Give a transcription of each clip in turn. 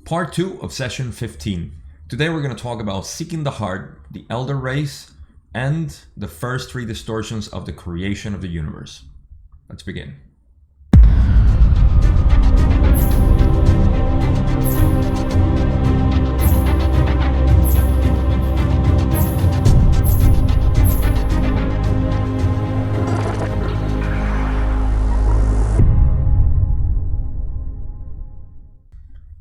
Part 2 of session 15. Today we're going to talk about seeking the heart, the elder race, and the first 3 distortions of the creation of the universe. Let's begin.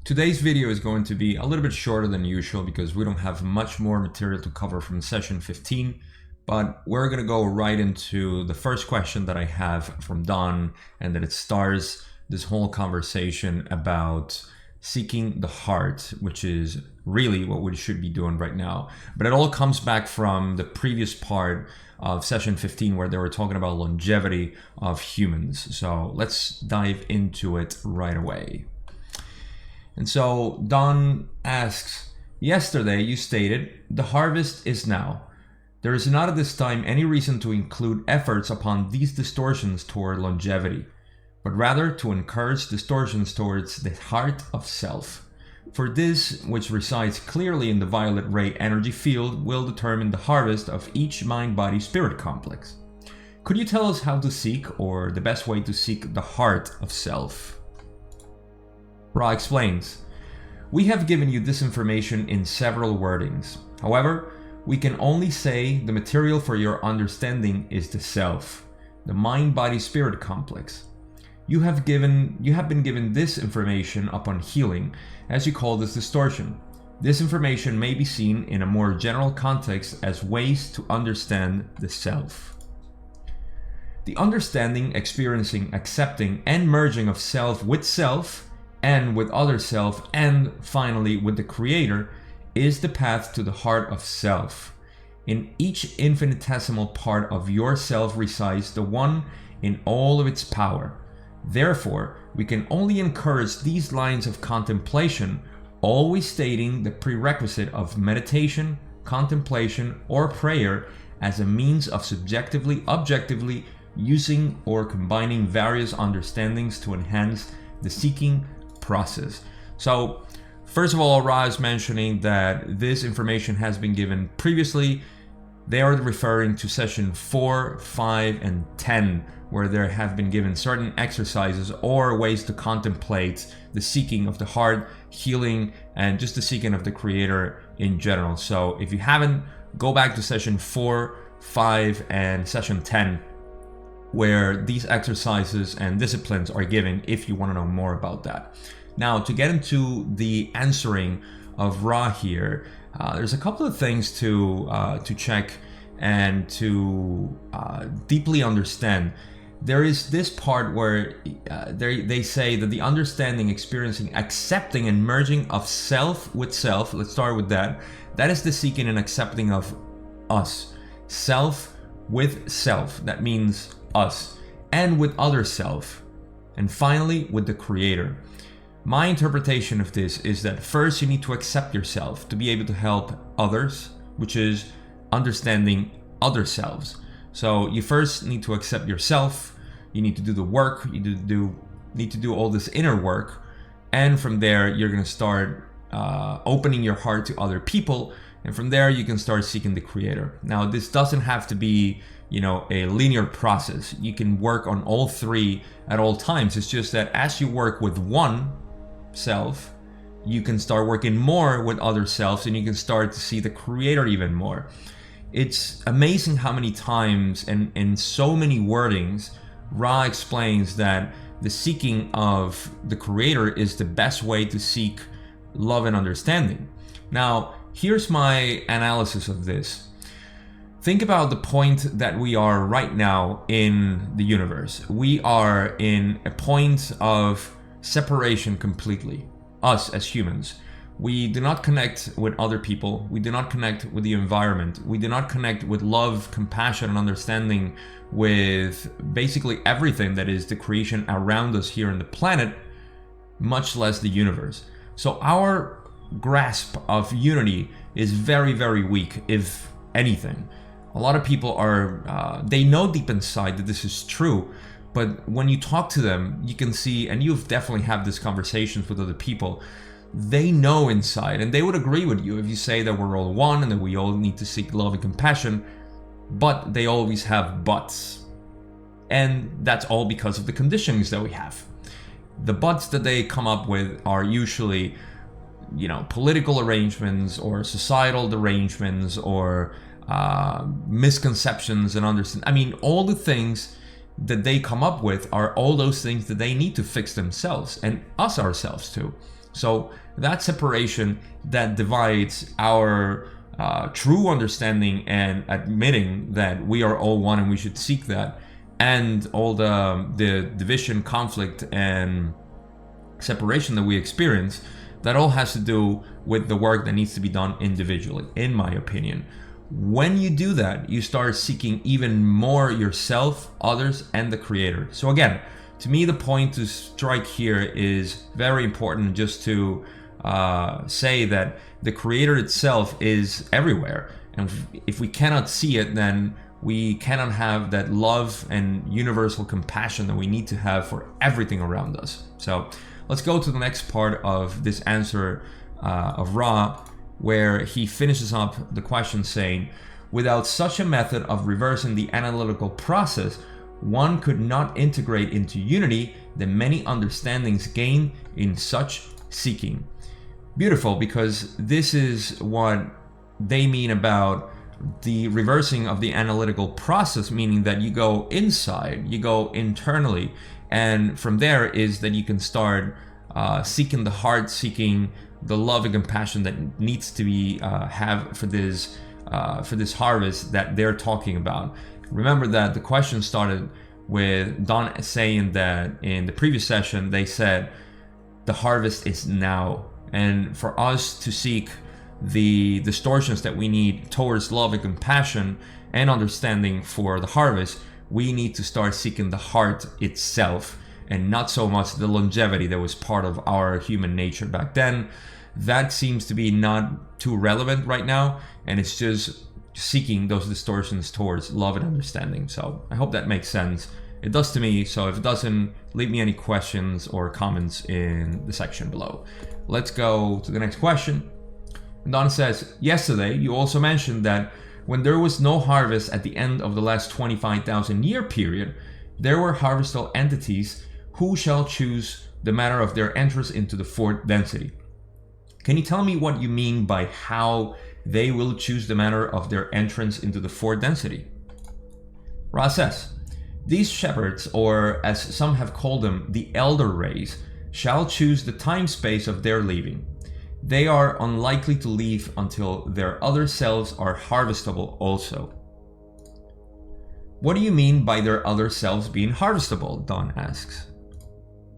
Today's video is going to be a little bit shorter than usual because we don't have much more material to cover from session 15, but we're going to go right into the first question that I have from Don, and that it starts this whole conversation about seeking the heart, which is really what we should be doing right now. But it all comes back from the previous part of session 15 where they were talking about longevity of humans. So let's dive into it right away. And so Don asks, yesterday you stated, the harvest is now. There is not at this time any reason to include efforts upon these distortions toward longevity, but rather to encourage distortions towards the heart of self. For this, which resides clearly in the violet ray energy field, will determine the harvest of each mind-body-spirit complex. Could you tell us how to seek, or the best way to seek the heart of self? Ra explains, we have given you this information in several wordings. However, we can only say the material for your understanding is the self, the mind-body-spirit complex. You have been given this information upon healing, as you call this distortion. This information may be seen in a more general context as ways to understand the self. The understanding, experiencing, accepting, and merging of self and with other self, and finally with the Creator, is the path to the heart of self. In each infinitesimal part of yourself resides the one in all of its power. Therefore, we can only encourage these lines of contemplation, always stating the prerequisite of meditation, contemplation, or prayer as a means of subjectively, objectively using or combining various understandings to enhance the seeking process. So first of all, Ra is mentioning that this information has been given previously. They are referring to session 4, 5, and 10, where there have been given certain exercises or ways to contemplate the seeking of the heart, healing, and just the seeking of the Creator in general. So if you haven't, go back to session 4, 5, and session 10, where these exercises and disciplines are given if you want to know more about that. Now, to get into the answering of Ra here, there's a couple of things to check and to deeply understand. There is this part where they say that the understanding, experiencing, accepting, and merging of self with self, let's start with that. That is the seeking and accepting of us. Self with self, that means us, and with other self, and finally with the Creator. My interpretation of this is that first you need to accept yourself to be able to help others, which is understanding other selves. So you first need to accept yourself, you need to do the work, you need to do all this inner work, and from there you're going to start opening your heart to other people, and from there you can start seeking the Creator. Now, this doesn't have to be a linear process. You can work on all 3 at all times. It's just that as you work with one self, you can start working more with other selves, and you can start to see the Creator even more. It's amazing how many times and in so many wordings Ra explains that the seeking of the Creator is the best way to seek love and understanding. Now, here's my analysis of this. Think about the point that we are right now in the universe. We are in a point of separation completely, us as humans. We do not connect with other people. We do not connect with the environment. We do not connect with love, compassion, and understanding with basically everything that is the creation around us here on the planet, much less the universe. So our grasp of unity is very, very weak, if anything. A lot of people are, they know deep inside that this is true, but when you talk to them, you can see, and you've definitely had these conversations with other people, they know inside, and they would agree with you if you say that we're all one and that we all need to seek love and compassion, but they always have buts. And that's all because of the conditionings that we have. The buts that they come up with are usually, political arrangements or societal derangements or misconceptions and all the things that they come up with are all those things that they need to fix themselves and us ourselves too. So that separation that divides our true understanding and admitting that we are all one and we should seek that, and all the division, conflict, and separation that we experience, that all has to do with the work that needs to be done individually, in my opinion. When you do that, you start seeking even more yourself, others, and the creator. So again, to me, the point to strike here is very important, just to say that the creator itself is everywhere. And if we cannot see it, then we cannot have that love and universal compassion that we need to have for everything around us. So let's go to the next part of this answer of Ra, where he finishes up the question saying, without such a method of reversing the analytical process, one could not integrate into unity the many understandings gained in such seeking. Beautiful, because this is what they mean about the reversing of the analytical process, meaning that you go inside, you go internally, and from there is that you can start seeking the heart, seeking the love and compassion that needs to be have for this harvest that they're talking about. Remember that the question started with Don saying that in the previous session they said the harvest is now, and for us to seek the distortions that we need towards love and compassion and understanding for the harvest, we need to start seeking the heart itself, and not so much the longevity that was part of our human nature back then. That seems to be not too relevant right now, and it's just seeking those distortions towards love and understanding. So I hope that makes sense. It does to me, so if it doesn't, leave me any questions or comments in the section below. Let's go to the next question. Don says, yesterday you also mentioned that when there was no harvest at the end of the last 25,000 year period, there were harvestable entities who shall choose the matter of their entrance into the fourth density. Can you tell me what you mean by how they will choose the matter of their entrance into the fourth density? Ra says, these shepherds, or as some have called them, the elder race, shall choose the time space of their leaving. They are unlikely to leave until their other selves are harvestable also. What do you mean by their other selves being harvestable? Don asks.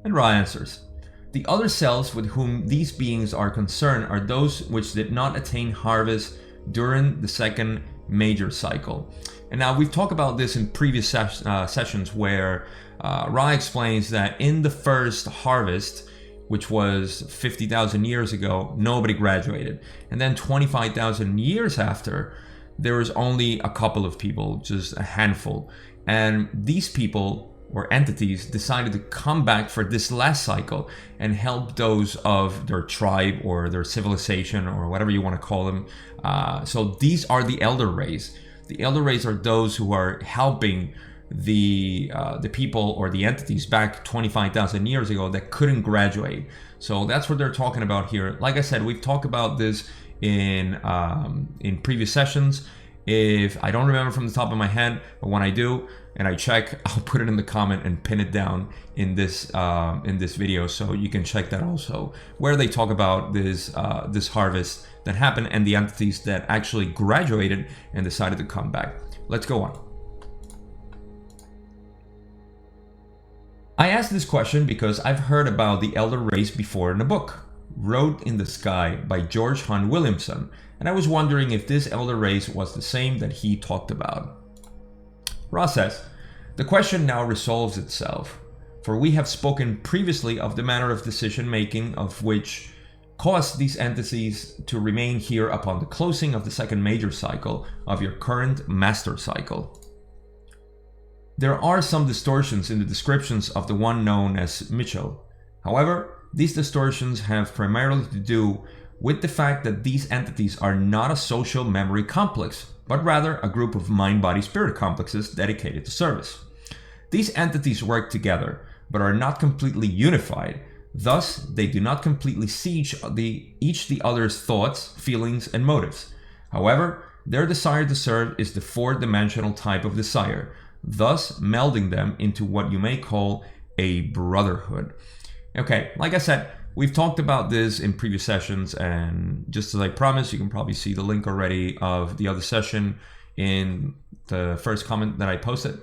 And Ra answers, the other selves with whom these beings are concerned are those which did not attain harvest during the second major cycle. And now we've talked about this in previous sessions where Ra explains that in the first harvest, which was 50,000 years ago, nobody graduated. And then 25,000 years after, there was only a couple of people, just a handful. And these people or entities decided to come back for this last cycle and help those of their tribe or their civilization or whatever you want to call them. So these are the elder race. The elder race are those who are helping the people or the entities back 25,000 years ago that couldn't graduate. So that's what they're talking about here. Like I said, we've talked about this in previous sessions. If I don't remember from the top of my head, but when I do and I check, I'll put it in the comment and pin it down in this video, so you can check that also, where they talk about this harvest that happened and the entities that actually graduated and decided to come back. Let's go on. I asked this question because I've heard about the elder race before in a book, Road in the Sky by George Hunt Williamson, and I was wondering if this elder race was the same that he talked about. Ra says, the question now resolves itself, for we have spoken previously of the manner of decision making of which caused these entities to remain here upon the closing of the second major cycle of your current master cycle. There are some distortions in the descriptions of the one known as Mitchell. However, these distortions have primarily to do with the fact that these entities are not a social memory complex, but rather a group of mind-body-spirit complexes dedicated to service. These entities work together, but are not completely unified. Thus, they do not completely see each the other's thoughts, feelings, and motives. However, their desire to serve is the four-dimensional type of desire, thus melding them into what you may call a brotherhood. Okay, like I said, we've talked about this in previous sessions, and just as I promised, you can probably see the link already of the other session in the first comment that I posted.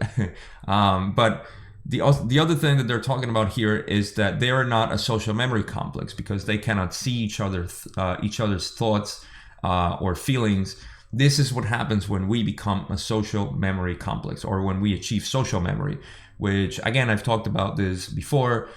But the other thing that they're talking about here is that they are not a social memory complex because they cannot see each other's thoughts or feelings. This is what happens when we become a social memory complex, or when we achieve social memory, which again, I've talked about this before.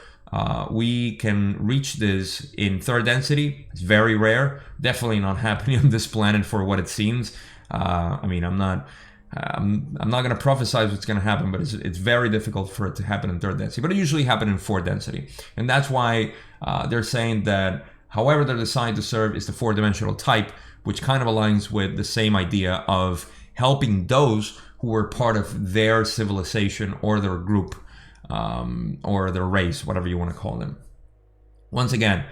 We can reach this in third density. It's very rare, definitely not happening on this planet for what it seems. I mean, I'm not going to prophesize what's going to happen, but it's very difficult for it to happen in third density. But it usually happens in fourth density, and that's why they're saying that, however, they're designed to serve is the four-dimensional type, which kind of aligns with the same idea of helping those who were part of their civilization or their group, or their race, whatever you want to call them. Once again,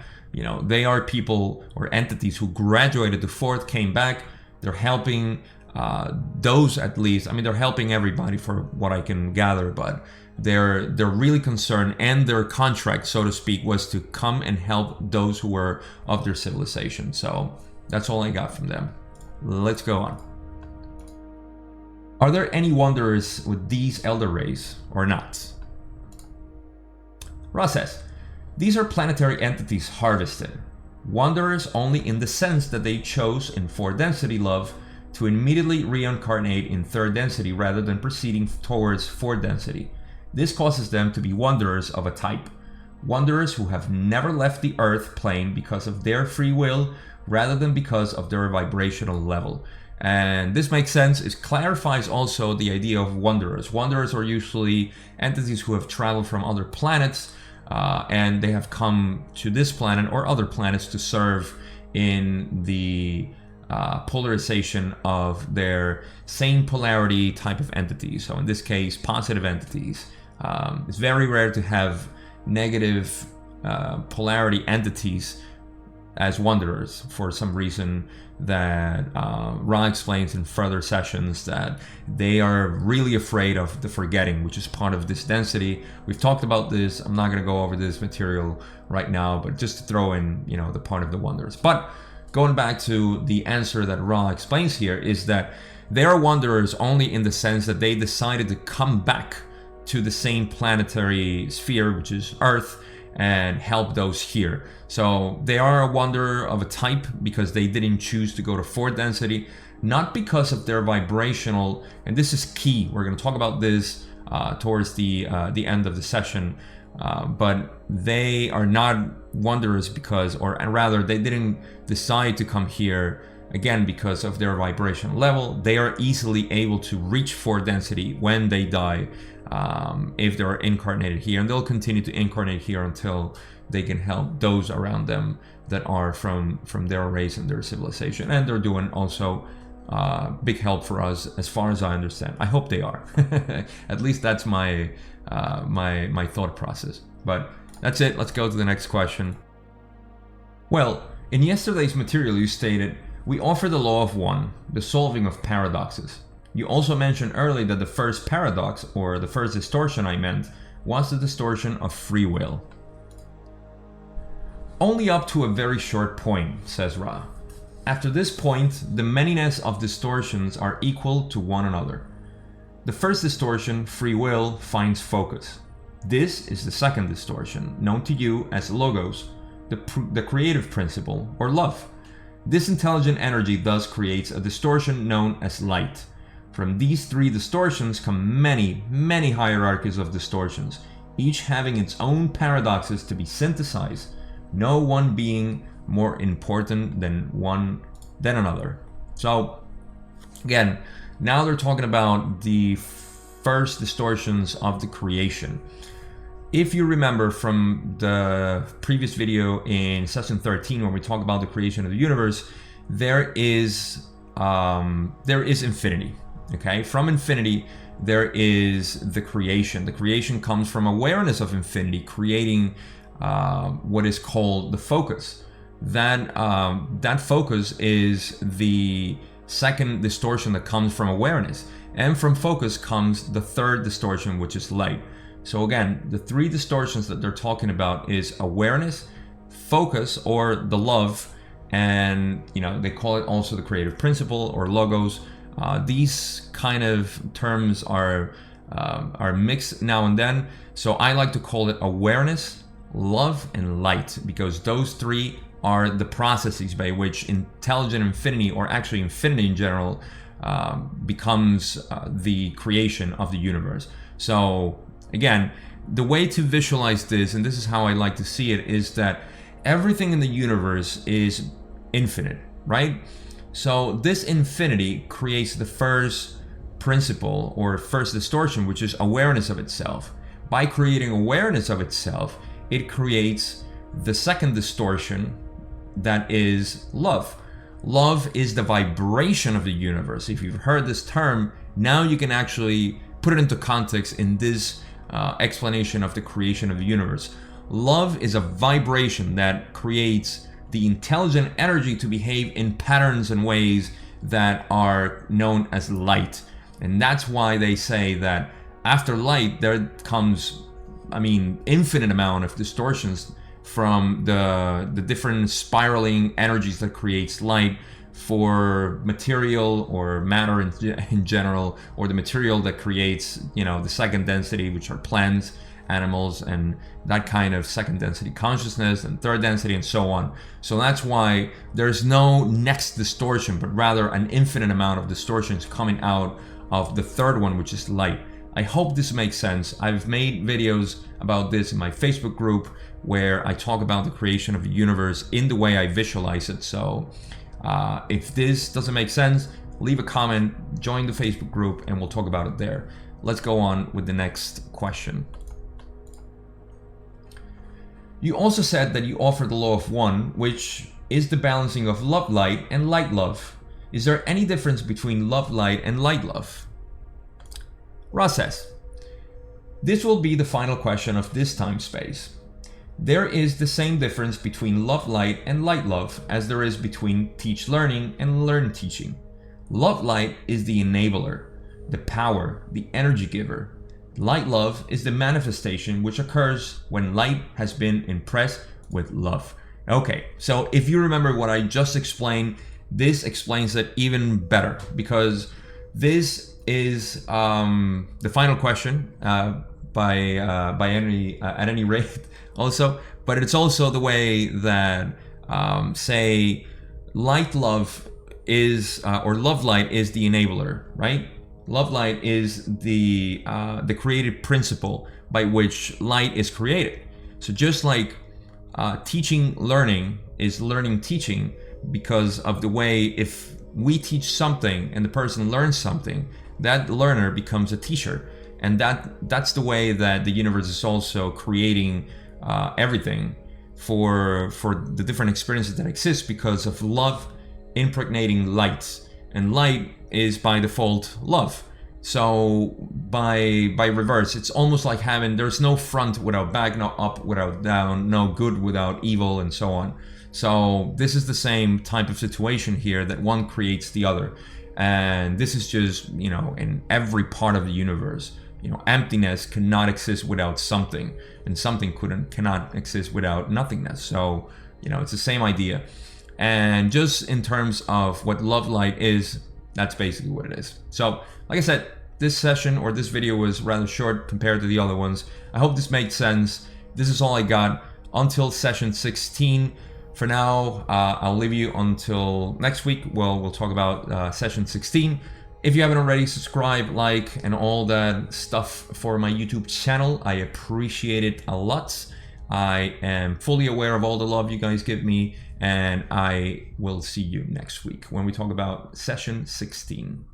they are people or entities who graduated to fourth, came back. They're helping those, at least. I mean, they're helping everybody for what I can gather, but they're really concerned, and their contract, so to speak, was to come and help those who were of their civilization. So that's all I got from them. Let's go on. Are there any wanderers with these elder rays or not? Ra says, these are planetary entities harvested. Wanderers only in the sense that they chose in fourth density love to immediately reincarnate in third density rather than proceeding towards fourth density. This causes them to be wanderers of a type. Wanderers who have never left the earth plane because of their free will rather than because of their vibrational level. And this makes sense. It clarifies also the idea of wanderers. Wanderers are usually entities who have traveled from other planets, and they have come to this planet or other planets to serve in the polarization of their same polarity type of entities. So in this case, positive entities. It's very rare to have negative polarity entities as wanderers for some reason that Ra explains in further sessions, that they are really afraid of the forgetting, which is part of this density. We've talked about this. I'm not going to go over this material right now, but just to throw in, the part of the wanderers. But going back to the answer that Ra explains here is that they are wanderers only in the sense that they decided to come back to the same planetary sphere, which is Earth, and help those here. So they are a wanderer of a type because they didn't choose to go to fourth density, not because of their vibrational, and this is key. We're going to talk about this towards the end of the session, but they are not wanderers because, or rather, they didn't decide to come here again because of their vibrational level. They are easily able to reach fourth density when they die, if they're incarnated here, and they'll continue to incarnate here until they can help those around them that are from their race and their civilization. And they're doing also big help for us, as far as I understand. I hope they are. At least that's my my thought process. But that's it. Let's go to the next question. Well, in yesterday's material you stated, we offer the law of one, the solving of paradoxes. You also mentioned earlier that the first paradox, or the first distortion I meant, was the distortion of free will. Only up to a very short point, says Ra. After this point, the manyness of distortions are equal to one another. The first distortion, free will, finds focus. This is the second distortion, known to you as logos, the creative principle, or love. This intelligent energy thus creates a distortion known as light. From these three distortions come many, many hierarchies of distortions, each having its own paradoxes to be synthesized, no one being more important than another. So again, now they're talking about the first distortions of the creation. If you remember from the previous video in session 13, when we talk about the creation of the universe, there is infinity. Okay, from infinity there is the creation. The creation comes from awareness of infinity, creating what is called the focus. That focus is the second distortion that comes from awareness, and from focus comes the third distortion, which is light. So again, the three distortions that they're talking about is awareness, focus, or the love, and they call it also the creative principle or logos. These kind of terms are mixed now and then, so I like to call it awareness, love, and light, because those three are the processes by which intelligent infinity, or actually infinity in general, becomes the creation of the universe. So again, the way to visualize this, and this is how I like to see it, is that everything in the universe is infinite, right? So this infinity creates the first principle or first distortion, which is awareness of itself. By creating awareness of itself, it creates the second distortion, that is love. Love is the vibration of the universe. If you've heard this term, now you can actually put it into context in this explanation of the creation of the universe. Love is a vibration that creates the intelligent energy to behave in patterns and ways that are known as light. And that's why they say that after light there comes, infinite amount of distortions from the different spiraling energies that creates light for material or matter in general, or the material that creates the second density, which are plants, animals, and that kind of second density consciousness, and third density, and so on. So that's why there's no next distortion, but rather an infinite amount of distortions coming out of the third one, which is light. I hope this makes sense. I've made videos about this in my Facebook group where I talk about the creation of the universe in the way I visualize it. So if this doesn't make sense, leave a comment, join the Facebook group, and we'll talk about it there. Let's go on with the next question. You also said that you offer the law of one, which is the balancing of love light and light love. Is there any difference between love light and light love? Ross says, this will be the final question of this time space. There is the same difference between love light and light love as there is between teach learning and learn teaching. Love light is the enabler, the power, the energy giver. Light love is the manifestation which occurs when light has been impressed with love. Okay, so if you remember what I just explained, this explains it even better, because this is the final question at any rate also, but it's also the way that say light love is or love light is the enabler, right? Love light is the creative principle by which light is created. So just like teaching learning is learning teaching, because of the way if we teach something and the person learns something, that learner becomes a teacher. And that's the way that the universe is also creating everything for the different experiences that exist, because of love impregnating light. And light is by default love. So by reverse, it's almost like there's no front without back, no up without down, no good without evil, and so on. So this is the same type of situation here, that one creates the other. And this is just, in every part of the universe. Emptiness cannot exist without something, and something cannot exist without nothingness. So, it's the same idea. And just in terms of what love light is, that's basically what it is. So, like I said, this session or this video was rather short compared to the other ones. I hope this made sense. This is all I got until session 16. For now, I'll leave you until next week. Well, we'll talk about session 16. If you haven't already, subscribe, like, and all that stuff for my YouTube channel. I appreciate it a lot. I am fully aware of all the love you guys give me, and I will see you next week when we talk about session 16.